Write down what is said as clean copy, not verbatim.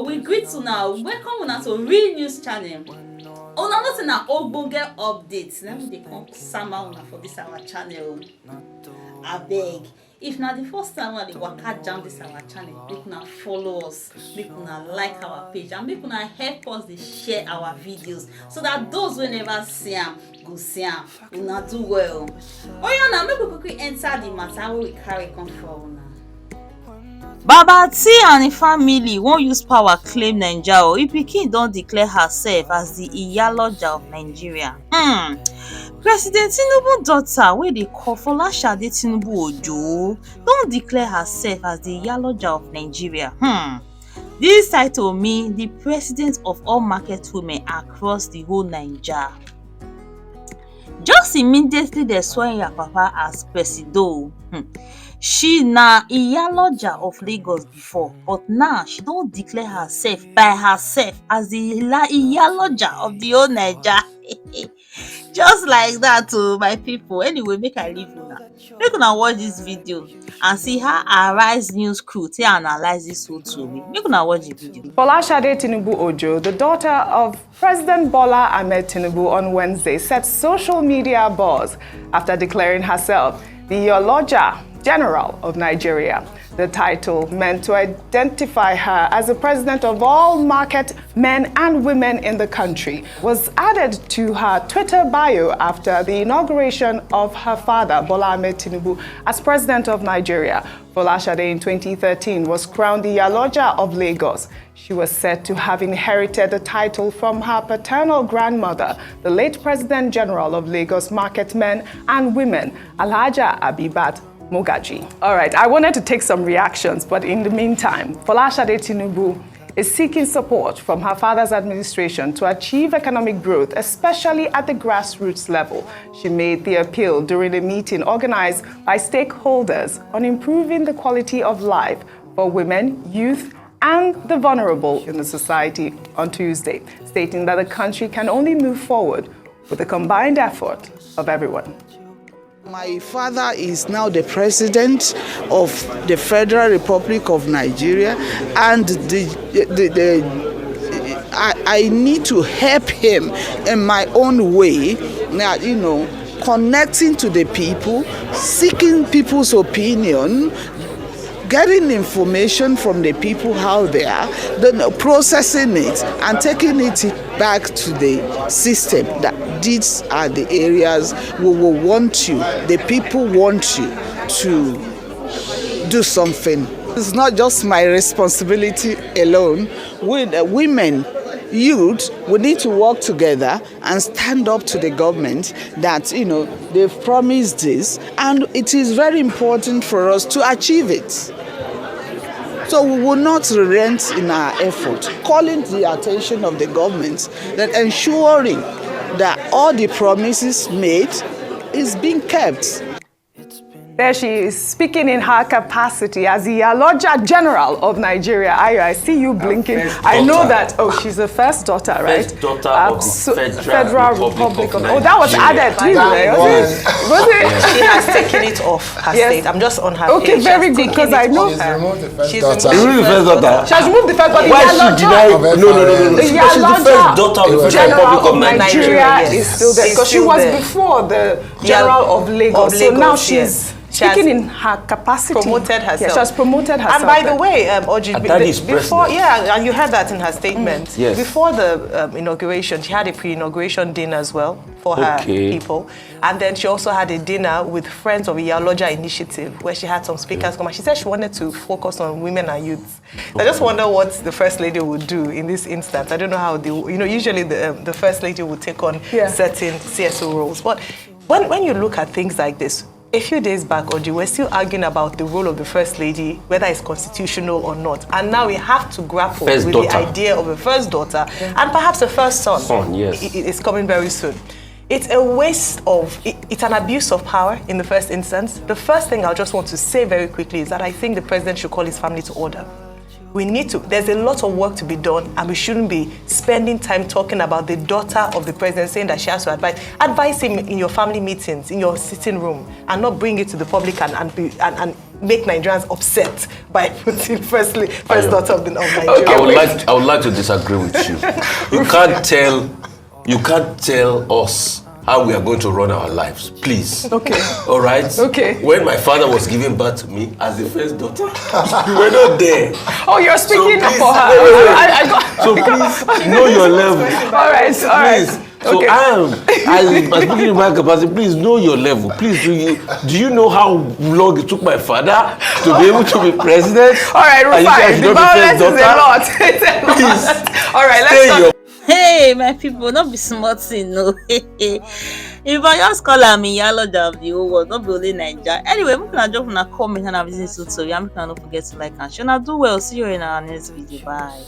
we greet you now. Welcome una to Real News Channel. Una know say na ogbonge updates. Let me dey come sama una for this our channel. Abeg, if na the first time una dey waka jam this our channel, make una follow us, make una like our page, and make una help us dey share our videos so that those wey never see am go see am. Una do well. Oya na make we quickly enter the matter wey we carry come for una. Baba T and im family wan use power claim Naija o. Im pikin don declare herself as the Iyaloja of Nigeria. President Tinubu daughter wey dey call Folashade Tinubu Ojo don declare herself as the Iyaloja of Nigeria. Dis title mean the president of all market women across the whole Naija. Just immediately dem swear her papa as presido. She na Iyaloja of Lagos before, but now she don declare herself by herself as the Iyaloja of the whole Naija. Just like that o, my people. Anyway, make I leave una. Make una watch this video and see how Arise News crew take analyze this whole tori. Make una watch the video. Folashade Tinubu Ojo, the daughter of President Bola Ahmed Tinubu, on Wednesday set social media buzz after declaring herself the Iyaloja General of Nigeria. The title, meant to identify her as the president of all market men and women in the country, was added to her Twitter bio after the inauguration of her father, Bola Ahmed Tinubu, as president of Nigeria. Folashade in 2013 was crowned the Iyaloja of Lagos. She was said to have inherited the title from her paternal grandmother, the late President General of Lagos Market Men and Women, Alhaja Abibat Mogaji. All right, I wanted to take some reactions, but in the meantime, Folashade Tinubu is seeking support from her father's administration to achieve economic growth, especially at the grassroots level. She made the appeal during a meeting organized by stakeholders on improving the quality of life for women, youth, and the vulnerable in the society on Tuesday, stating that the country can only move forward with the combined effort of everyone. My father is now the president of the Federal Republic of Nigeria, and I need to help him in my own way, connecting to the people, seeking people's opinion, getting information from the people out there, then processing it and taking it back to the system. That these are the areas we will want you, the people want you to do something. It's not just my responsibility alone. With women, youth, we need to work together and stand up to the government that, they've promised this, and it is very important for us to achieve it. So we will not relent in our effort, calling the attention of the government that ensuring that all the promises made is being kept. There she is, speaking in her capacity as the Iyaloja General of Nigeria. Ayo, I see you blinking. I know that. Oh, she's the first daughter, right? First daughter of the Federal Republic of Nigeria. Oh, that was added too, right? Was it? She has taken it off her state. I'm just on her page. Okay, very good, because I know She's removed the first She's daughter. removed the first daughter. she has removed the first daughter. Why she deny? No. She's the first daughter of the Federal Republic of Nigeria. Is still there because she was before the General of Lagos. So now she's speaking in her capacity. Promoted herself. Yes, she has promoted herself. And by the way, Oji, before, president. and you heard that in her statement. Yes. Before the inauguration, she had a pre-inauguration dinner as well for her people. And then she also had a dinner with Friends of Iyaloja Initiative, where she had some speakers come. And she said she wanted to focus on women and youths. I just wonder what the First Lady would do in this instance. I don't know how they, usually the First Lady would take on certain CSO roles. But when you look at things like this, a few days back, Oji, we're still arguing about the role of the First Lady, whether it's constitutional or not. And now we have to grapple with the idea of a first daughter and perhaps a first son. Yes. It's coming very soon. It's a waste of, it's an abuse of power in the first instance. The first thing I just want to say very quickly is that I think the president should call his family to order. We need to. There's a lot of work to be done, and we shouldn't be spending time talking about the daughter of the president, saying that she has to advise. Advise him in your family meetings, in your sitting room, and not bring it to the public and make Nigerians upset by putting first daughter of Nigeria. Okay, I would like to disagree with you. You can't tell us how we are going to run our lives, please. Okay. All right? Okay. When my father was giving birth to me as the first daughter, we were not there. Oh, you're speaking So please, for her. wait. I got. So please know your level. All right. Please. So Okay. I'm speaking in my capacity. Please know your level. Please do you know how long it took my father to be able to be president? All right, And you Rufai, say I should the not be violence first is a daughter? lot. It's a lot. Please. All right, Stay let's your Hey, my people, not be smart thing, no. If I just call am Iyaloja of the whole world, not be only Naija. Anyway, make una drop una comment and have listened to tutorial. Make una no forget to like and share. Una do well. See you in our next video. Bye.